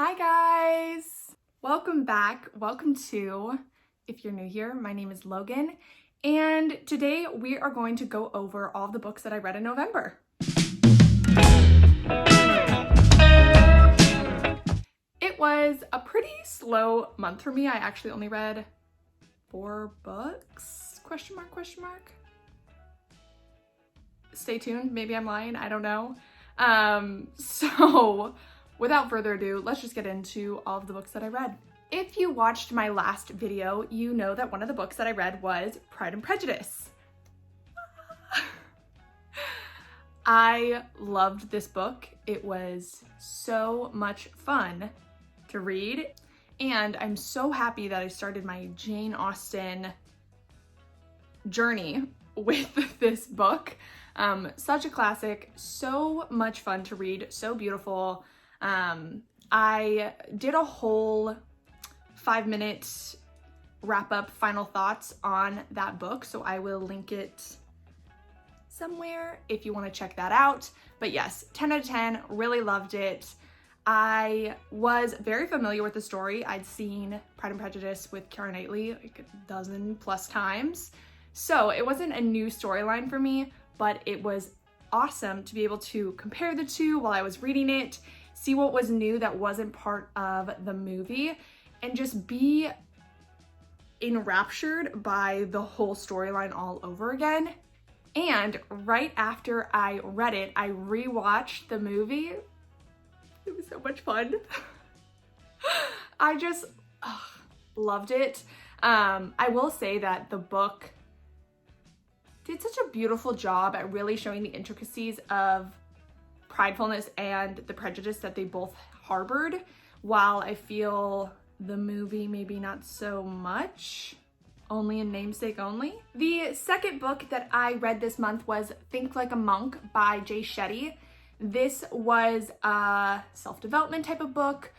Hi guys! Welcome back. Welcome to, if you're new here, my name is Logan, and today we are going to go over all the books that I read in November. It was a pretty slow month for me. I actually only read 4 books? Question mark, question mark? Stay tuned, maybe I'm lying, I don't know. So without further ado, let's just get into all of the books that I read. If you watched my last video, you know that one of the books that I read was Pride and Prejudice. I loved this book. It was so much fun to read, and I'm so happy that I started my Jane Austen journey with this book. Such a classic, so much fun to read, so beautiful. I did a whole 5-minute wrap-up final thoughts on that book, so I will link it somewhere if you want to check that out. But yes, 10 out of 10, really loved it. I was very familiar with the story. I'd seen Pride and Prejudice with Keira Knightley like a dozen plus times, so it wasn't a new storyline for me, but it was awesome to be able to compare the two while I was reading it, see what was new that wasn't part of the movie, and just be enraptured by the whole storyline all over again. And right after I read it, I rewatched the movie. It was so much fun. I just loved it. I will say that the book did such a beautiful job at really showing the intricacies of pridefulness and the prejudice that they both harbored, while I feel the movie maybe not so much, only in namesake only. The second book that I read this month was Think Like a Monk by Jay Shetty. This was a self-development type of book,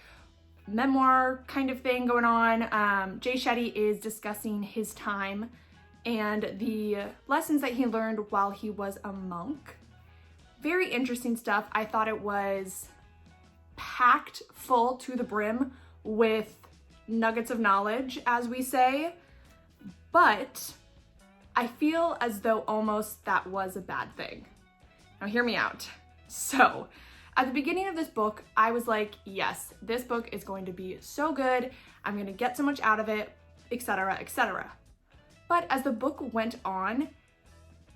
memoir kind of thing going on. Jay Shetty is discussing his time and the lessons that he learned while he was a monk. Very interesting stuff. I thought it was packed full to the brim with nuggets of knowledge, as we say, but I feel as though almost that was a bad thing. Now hear me out. So at the beginning of this book, I was like, yes, this book is going to be so good. I'm going to get so much out of it, etc., etc. But as the book went on,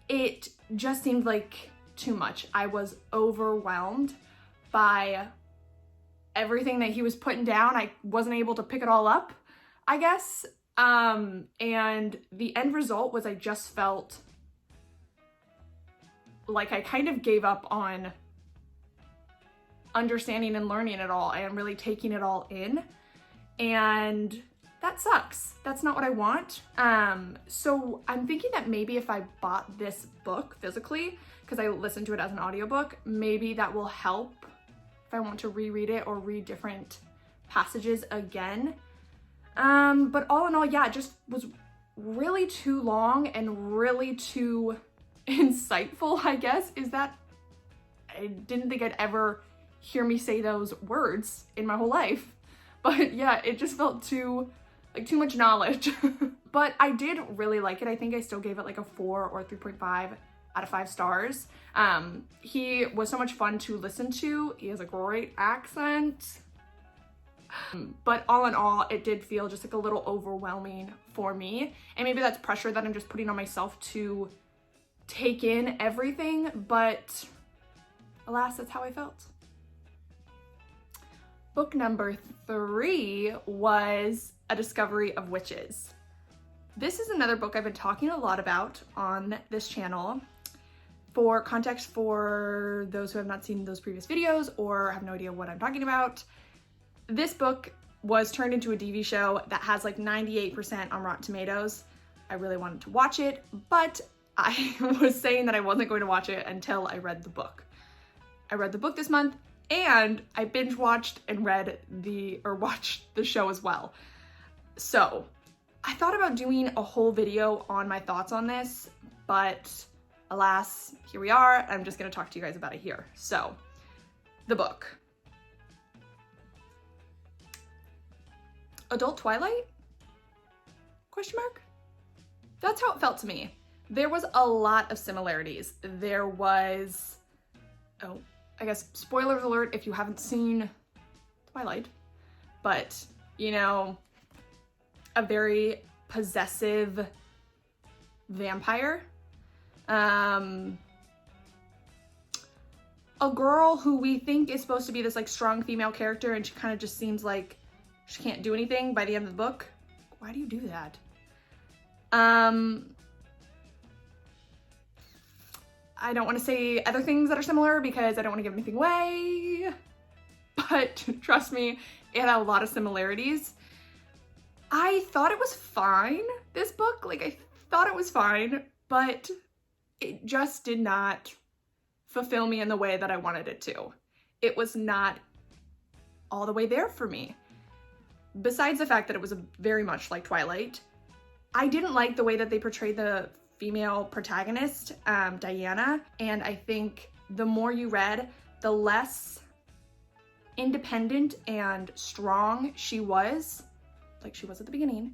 it just seemed like too much. I was overwhelmed by everything that he was putting down. I wasn't able to pick it all up, I guess. And the end result was I just felt like I kind of gave up on understanding and learning it all and really taking it all in. And that sucks. That's not what I want. So I'm thinking that maybe if I bought this book physically, because I listened to it as an audiobook, maybe that will help if I want to reread it or read different passages again. But all in all, yeah, it just was really too long and really too insightful, I guess. Is that, I didn't think I'd ever hear me say those words in my whole life. But yeah, it just felt too much knowledge. But I did really like it. I think I still gave it like a 4 or 3.5 out of 5 stars. He was so much fun to listen to. He has a great accent. But all in all, it did feel just like a little overwhelming for me. And maybe that's pressure that I'm just putting on myself to take in everything, but alas, that's how I felt. Book number 3 was A Discovery of Witches. This is another book I've been talking a lot about on this channel. For context, for those who have not seen those previous videos or have no idea what I'm talking about, this book was turned into a TV show that has like 98% on Rotten Tomatoes. I really wanted to watch it, but I was saying that I wasn't going to watch it until I read the book. I read the book this month, and I binge watched and watched the show as well. So I thought about doing a whole video on my thoughts on this, but alas, here we are. I'm just gonna talk to you guys about it here. So, the book. adult Twilight? Question mark? That's how it felt to me. There was a lot of similarities. There was, oh, I guess spoilers alert if you haven't seen Twilight, but you know, a very possessive vampire. A girl who we think is supposed to be this like strong female character, and she kind of just seems like she can't do anything by the end of the book. Why do you do that? I don't want to say other things that are similar because I don't want to give anything away, but trust me, it had a lot of similarities. I thought it was fine, this book. Like, I thought it was fine, but it just did not fulfill me in the way that I wanted it to. It was not all the way there for me. Besides the fact that it was very much like Twilight, I didn't like the way that they portrayed the female protagonist, Diana, and I think the more you read, the less independent and strong she was, like she was at the beginning,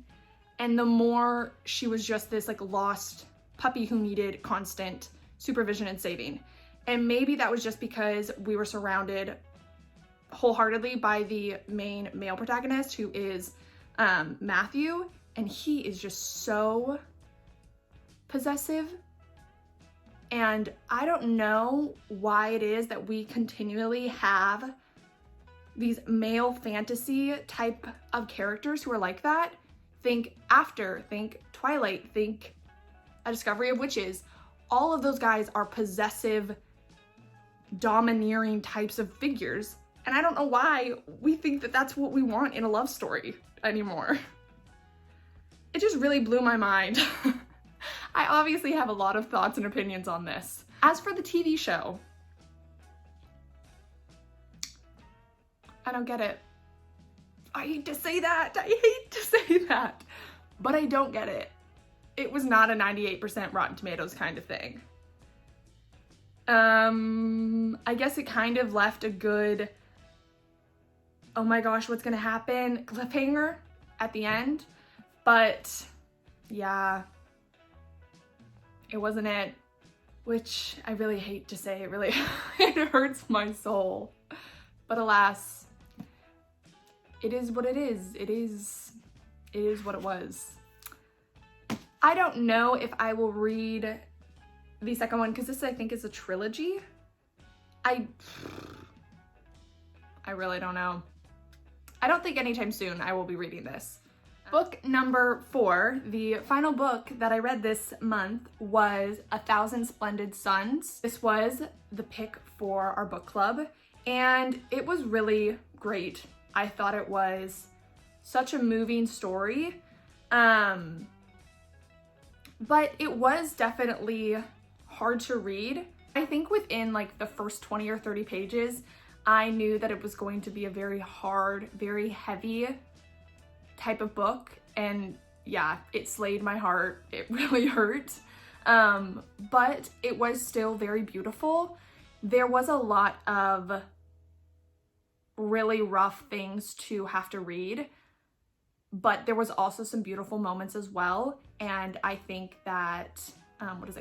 and the more she was just this like lost puppy who needed constant supervision and saving. And maybe that was just because we were surrounded wholeheartedly by the main male protagonist, who is Matthew, and he is just so possessive. And I don't know why it is that we continually have these male fantasy type of characters who are like that. Think After, think Twilight, think A Discovery of Witches. All of those guys are possessive, domineering types of figures. And I don't know why we think that that's what we want in a love story anymore. It just really blew my mind. I obviously have a lot of thoughts and opinions on this. As for the TV show, I don't get it. I hate to say that. But I don't get it. It was not a 98% Rotten Tomatoes kind of thing. I guess it kind of left a good, oh my gosh, what's gonna happen cliffhanger at the end. But yeah, it wasn't it, which I really hate to say. It really it hurts my soul. But alas, it is what it is. It is what it was. I don't know if I will read the second one, because this I think is a trilogy. I really don't know. I don't think anytime soon I will be reading this. Book number 4, the final book that I read this month, was 1,000 Splendid Suns. This was the pick for our book club, and it was really great. I thought it was such a moving story, but it was definitely hard to read. I think within like the first 20 or 30 pages, I knew that it was going to be a very hard, very heavy type of book, and yeah, it slayed my heart. It really hurt, but it was still very beautiful. There was a lot of really rough things to have to read, but there was also some beautiful moments as well, and I think that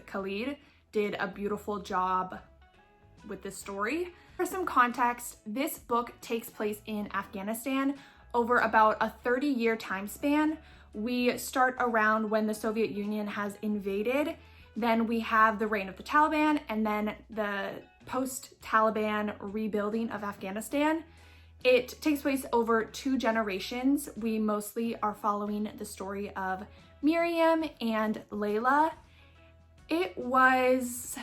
Khalid did a beautiful job with this story. For some context, this book takes place in Afghanistan over about a 30-year time span. We start around when the Soviet Union has invaded, then we have the reign of the Taliban, and then the post-Taliban rebuilding of Afghanistan. It takes place over 2 generations. We mostly are following the story of Miriam and Layla. It was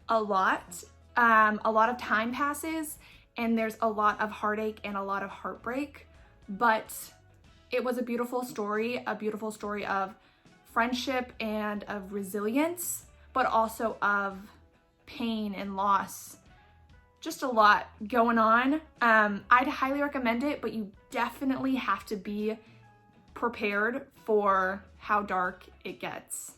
a lot. A lot of time passes, and there's a lot of heartache and a lot of heartbreak, but it was a beautiful story of friendship and of resilience, but also of pain and loss. Just a lot going on. I'd highly recommend it, but you definitely have to be prepared for how dark it gets.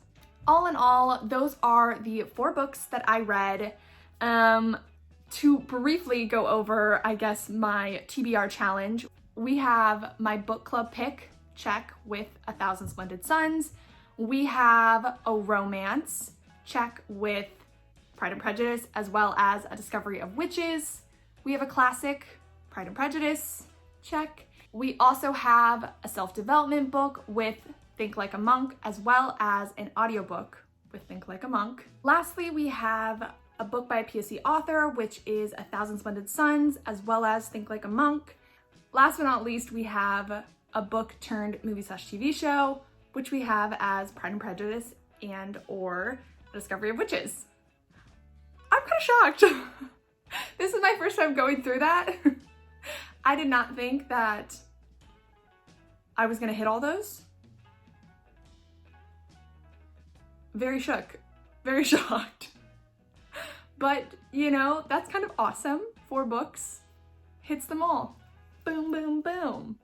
All in all, those are the 4 books that I read. To briefly go over, I guess, my TBR challenge, we have my book club pick check, with 1,000 Splendid Suns. We have a romance, check, with Pride and Prejudice, as well as A Discovery of Witches. We have a classic, Pride and Prejudice, check. We also have a self-development book with Think Like a Monk, as well as an audiobook with Think Like a Monk. Lastly, we have a book by a POC author, which is 1,000 Splendid Suns, as well as Think Like a Monk. Last but not least, we have a book turned movie/TV show, which we have as Pride and Prejudice and or A Discovery of Witches. I'm kind of shocked. This is my first time going through that. I did not think that I was gonna hit all those. Very shook, very shocked. But, you know, that's kind of awesome. 4 books, hits them all. Boom, boom, boom.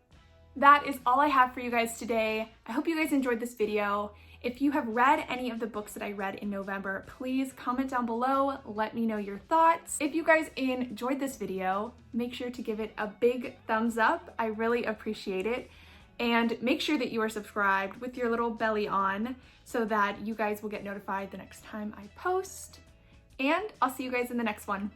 That is all I have for you guys today. I hope you guys enjoyed this video. If you have read any of the books that I read in November, please comment down below, let me know your thoughts. If you guys enjoyed this video, make sure to give it a big thumbs up. I really appreciate it. And make sure that you are subscribed with your little belly on so that you guys will get notified the next time I post. And I'll see you guys in the next one.